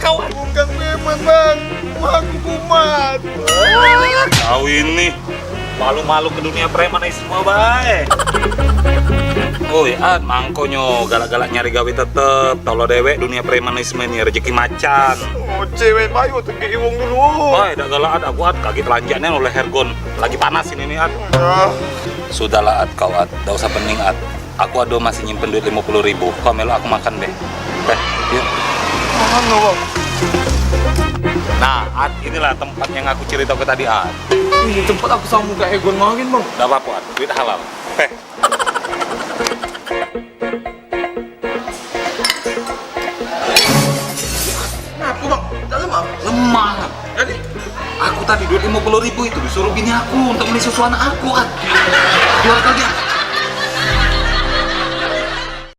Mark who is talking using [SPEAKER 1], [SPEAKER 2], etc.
[SPEAKER 1] kau.
[SPEAKER 2] Bukan preman bang, aku kumat.
[SPEAKER 1] Kau ini malu-malu ke dunia premanisme bae. Oi, mangkonyo galak-galak nyari gawe tetep. Tolo dewek dunia premanisme ini rezeki macan.
[SPEAKER 2] Oh cewek bayu tegi wong dulu.
[SPEAKER 1] Oi, dak galak aku kaki telanjangnya oleh Hergon. Lagi panas ini nih
[SPEAKER 2] Ya.
[SPEAKER 1] Sudahlah kau dak usah pening Aku masih nyimpen duit 50.000. Kau melu aku makan deh. Yuk.
[SPEAKER 2] Makan lo bang.
[SPEAKER 1] Nah, inilah tempat yang aku cerita ke tadi,
[SPEAKER 2] Ini tempat aku sama kayak Egon makin bang.
[SPEAKER 1] Gak apa-apa, duit halal.
[SPEAKER 2] Kenapa bang? Tak lemah?
[SPEAKER 1] Lemah.
[SPEAKER 2] Jadi?
[SPEAKER 1] Aku tadi duit 50.000 itu disuruh bini aku untuk beli susu anak aku, Keluar kalian.